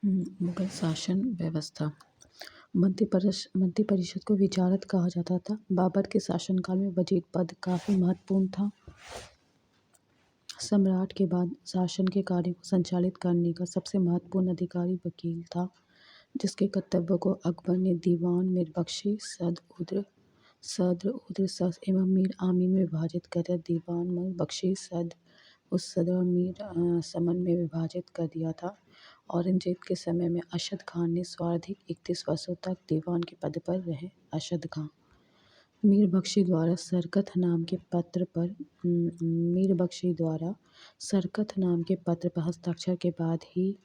मुगल शासन व्यवस्था। मंत्रि परिषद को विचारत कहा जाता था। बाबर के शासनकाल में वजीर पद काफ़ी महत्वपूर्ण था। सम्राट के बाद शासन के कार्य को संचालित करने का सबसे महत्वपूर्ण अधिकारी वकील था, जिसके कर्तव्यों को अकबर ने दीवान, मीरबख्शी, सद्र, उद्र, सस एवं मीर आमीन में विभाजित कर दीवान, मीरबख्शी, सद्र और मीर समन में विभाजित कर दिया था। औरंगजेब के समय में अरशद खान ने स्वार्थिक 31 वर्षों तक दीवान के पद पर रहे। अरशद खान मीरबख्शी द्वारा सरकत नाम के पत्र पर हस्ताक्षर के बाद ही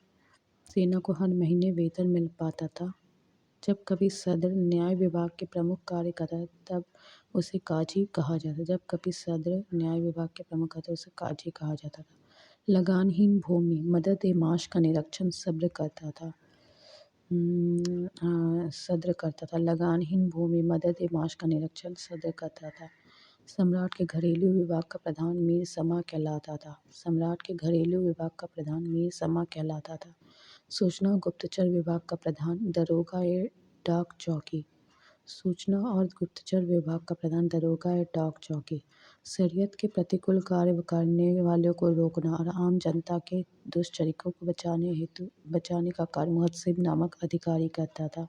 सेना को हर महीने वेतन मिल पाता था। जब कभी सदर न्याय विभाग के प्रमुख कार्य करता तब उसे काजी कहा जाता था। लगानहीन भूमि मदद ए माश का निरीक्षण सद्र करता था। लगानहीन भूमि मदद ए माश का निरीक्षण सद्र करता था। सम्राट के घरेलू विभाग का प्रधान मीर समा कहलाता था। सूचना और गुप्तचर विभाग का प्रधान दरोगा ए डाक चौकी। शरीयत के प्रतिकूल कार्य करने वालों को रोकना और आम जनता के दुष्चरित्रों को बचाने का कार्य मुहतसिब नामक अधिकारी करता था।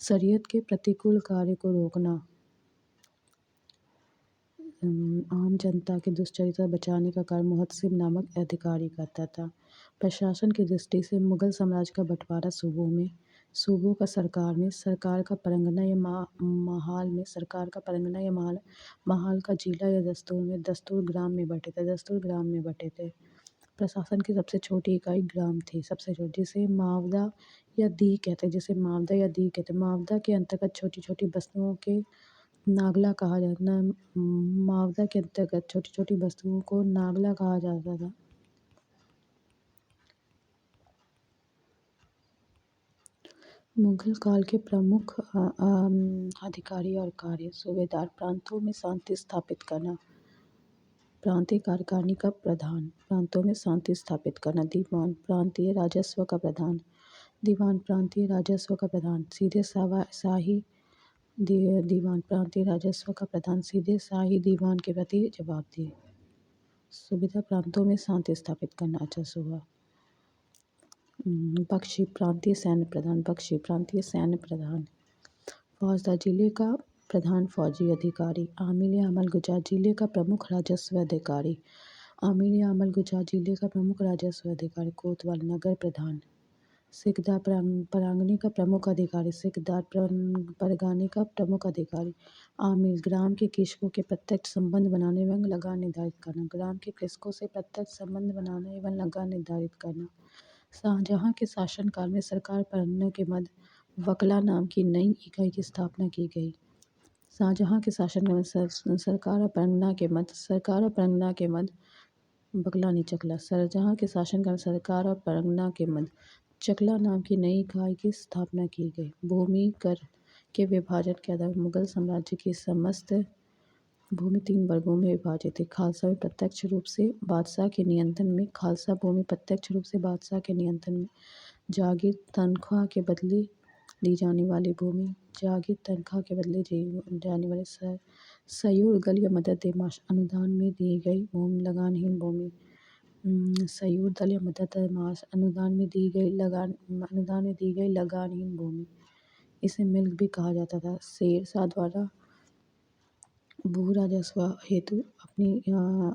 शरीयत के प्रतिकूल कार्य को रोकना, आम जनता के दुष्चरित्र बचाने का कार्य मुहतसिब नामक अधिकारी करता था। प्रशासन की दृष्टि से मुगल साम्राज्य का बंटवारा सूबों का सरकार का परगना या महाल का जिला या दस्तूर ग्राम में बटे थे। प्रशासन की सबसे छोटी इकाई ग्राम थी, जिसे मावदा या दी कहते। मावदा के अंतर्गत छोटी छोटी बस्तियों के नागला कहा जाता था। मुगल काल के प्रमुख अधिकारी और कार्य। सूबेदार प्रांतों में शांति स्थापित करना। प्रांतीय कार्यकारिणी का प्रधान, प्रांतों में शांति स्थापित करना। दीवान प्रांतीय राजस्व का प्रधान, सीधे शाही दीवान के प्रति जवाबदेह। सुविधा प्रांतों में शांति स्थापित करना। अच्छा सुबह बख्शी प्रांतीय सैन्य प्रधान। फौजदार जिले का प्रधान फौजी अधिकारी। आमिल या अमल गुजार जिले का प्रमुख राजस्व अधिकारी। कोतवाल नगर प्रधान। सिकदार परगने का प्रमुख अधिकारी। आमिल ग्राम के कृषकों के प्रत्यक्ष संबंध बनाने एवं लगान निर्धारित करना। शाहजहां के शासनकाल में सरकार परगना के मध्य वकला नाम की नई इकाई की स्थापना की गई। शाहजहां के शासनकाल में सरकार और परगना के मध्य चकला नाम की नई इकाई की स्थापना की गई। भूमि कर के विभाजन के आधार पर मुगल साम्राज्य की समस्त भूमि 3 वर्गों में विभाजित थी। खालसा भूमि प्रत्यक्ष रूप से बादशाह के नियंत्रण में। जागीर तनख्वाह के बदले दी जाने वाली भूमि। सयूर दल या मदद ए माश अनुदान में दी गई भूमि। लगानहीन भूमि लगानहीन भूमि। इसे मिल्क भी कहा जाता था। शेर शाह द्वारा भू राजस्व हेतु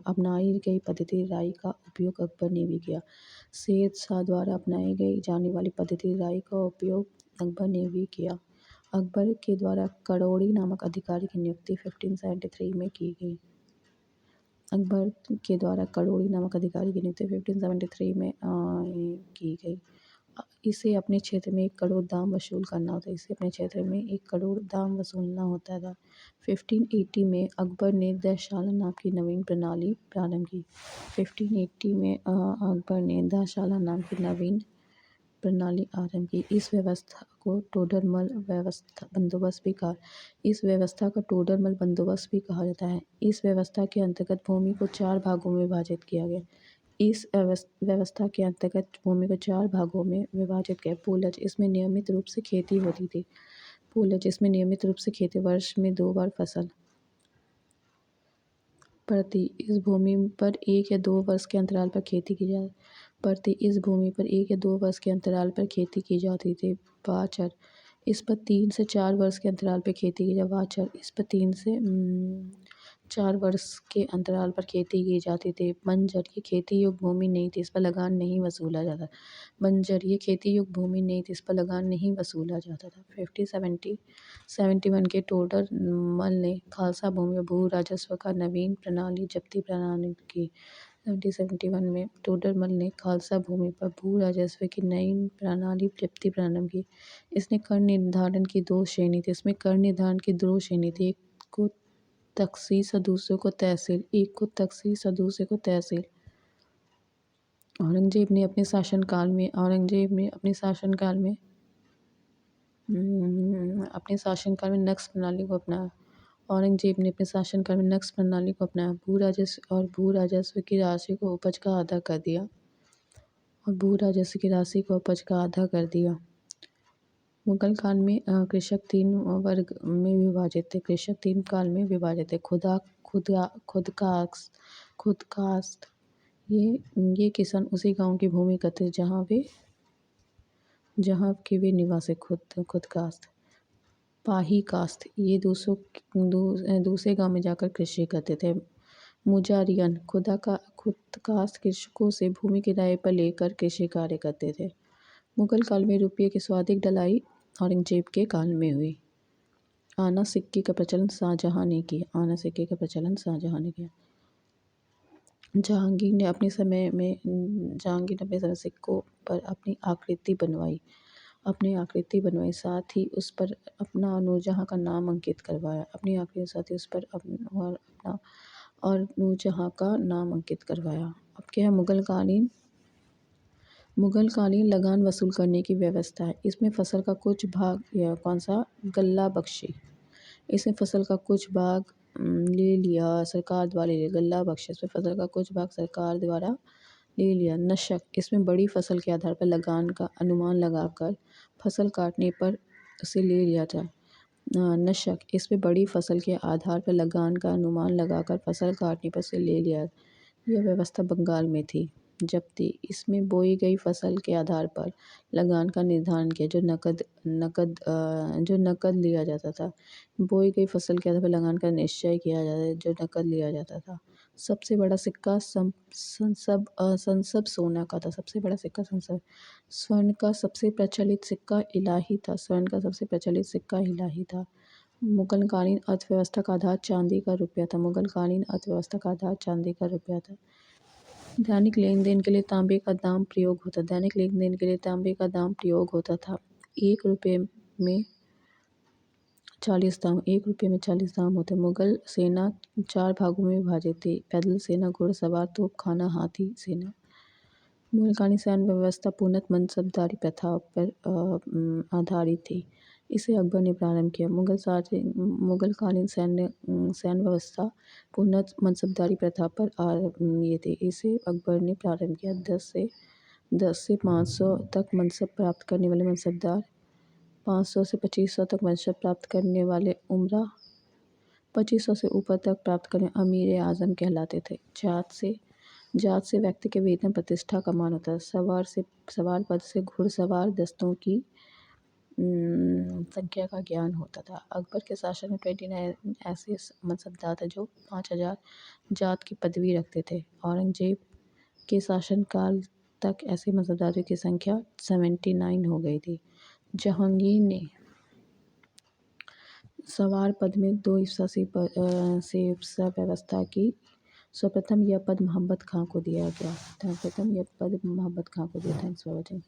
अपनाई गई पद्धति राई का उपयोग अकबर ने भी किया। शेर शाह द्वारा अपनाई गई जाने वाली पद्धति राई का उपयोग अकबर ने भी किया। अकबर के द्वारा करोड़ी नामक अधिकारी की नियुक्ति 1573 में की गई। इसे अपने क्षेत्र में 1 करोड़ दाम वसूलना होता था। 1580 में अकबर ने दशशाला नाम की नवीन प्रणाली प्रारंभ की। इस व्यवस्था को टोडरमल बंदोबस्त भी कहा जाता है। इस व्यवस्था के अंतर्गत भूमि को 4 भागों में विभाजित किया गया। इस व्यवस्था के अंतर्गत भूमि को 4 भागों में विभाजित किया। पूलज, इसमें नियमित रूप से खेती होती थी। पूलज, इसमें नियमित रूप से खेती, वर्ष में 2 बार फसल प्रति इस भूमि पर 1 या 2 वर्ष के अंतराल पर खेती की जा प्रति इस भूमि पर 1 या 2 वर्ष के अंतराल पर खेती की जाती थी। वाचर, इस पर 3 से 4 वर्ष के अंतराल पर खेती की जा वाचर, इस पर 3 से 4 वर्ष के अंतराल पर खेती की जाती थी। बंजर, ये खेती योग्य भूमि नहीं थी, इस पर लगान नहीं वसूला जाता। बंजर, ये खेती योग्य भूमि नहीं थी, इस पर लगान नहीं वसूला जाता था। 71 के टोडर मल ने खालसा भूमि और भू राजस्व का नवीन प्रणाली जब्ती प्रणाली की। 71 में टोडरमल ने खालसा भूमि पर भू राजस्व की नई प्रणाली जब्ती प्रणाली की। इसने कर निर्धारण की 2 श्रेणी थी। इसमें कर निर्धारण की 2 श्रेणी थी, एक को तखसीस और दूसरे को तहसील। औरंगजेब ने अपने शासनकाल में नक्श प्रणाली को अपनाया। भू राजस्व की राशि को उपज का आधा कर दिया। मुगल काल में कृषक 3 वर्ग में विभाजित थे। खुदकास्ट, ये किसान उसी गांव की भूमि करते जहाँ के वे निवासी। खुदकास्ट। पाही कास्ट, ये दूसरे गांव में जाकर कृषि करते थे। मुजारियन, खुदकास्ट कृषकों से भूमि किराए पर लेकर कृषि कार्य करते थे। मुगल काल में रुपये की स्वाधिक ढलाई औरंगजेब के काल में हुई। आना सिक्के का प्रचलन शाहजहां ने किया। जहांगीर ने अपने समय सिक्कों पर अपनी आकृति बनवाई। साथ ही उस पर अपना नूरजहां का नाम अंकित करवाया। अब क्या है मुगलकालीन लगान वसूल करने की व्यवस्था है। इसमें फसल का कुछ भाग गल्ला बख्शी, इसमें फसल का कुछ भाग ले लिया सरकार द्वारा गल्ला बख्शी, इसमें फसल का कुछ भाग सरकार द्वारा ले लिया। नशक, इसमें बड़ी फसल के आधार पर लगान का अनुमान लगाकर फसल काटने पर उसे ले लिया था। नशक, इसमें बड़ी फसल के आधार पर लगान का अनुमान लगाकर फसल काटने पर उसे ले लिया। यह व्यवस्था बंगाल में थी। जब्ती, इसमें बोई गई फसल के आधार पर लगान का निर्धारण किया जो नकद लिया जाता था। बोई गई फसल के आधार पर लगान का निश्चय किया जाता जो नकद लिया जाता था। सबसे बड़ा सिक्का संसब सोना का था। स्वर्ण का सबसे प्रचलित सिक्का इलाही था। मुगलकालीन अर्थव्यवस्था का आधार चांदी का रुपया था। दैनिक लेन देन के लिए तांबे का दाम प्रयोग होता था। 1 रुपये में 40 दाम होते। मुगल सेना 4 भागों में विभाजित थी। पैदल सेना, घुड़सवार, तोपखाना, हाथी सेना। मुगलकालीन सैन्य व्यवस्था पूर्णतः मनसबदारी प्रथा पर आधारित थी। इसे अकबर ने प्रारंभ किया। मुगलकालीन सैन्य व्यवस्था पूर्णतः मनसबदारी प्रथा पर थी। इसे अकबर ने प्रारंभ किया। 10 से 500 तक मनसब प्राप्त करने वाले मनसबदार, 500 से 2500 तक मनसब प्राप्त करने वाले उमरा, 2500 से ऊपर तक प्राप्त करने अमीर आजम कहलाते थे। जात से व्यक्ति के वेतन प्रतिष्ठा का मान होता है। सवार पद से घुड़सवार दस्तों की संख्या का ज्ञान होता था। अकबर के शासन में 29 ऐसे मनसबदार थे जो 5000 जात की पदवी रखते थे। औरंगजेब के शासनकाल तक ऐसे मनसबदारों की संख्या 79 हो गई थी। जहांगीर ने सवार पद में 2 से व्यवस्था की। सर्वप्रथम यह पद मोहम्मद खां को दिया गया। Thanks for watching.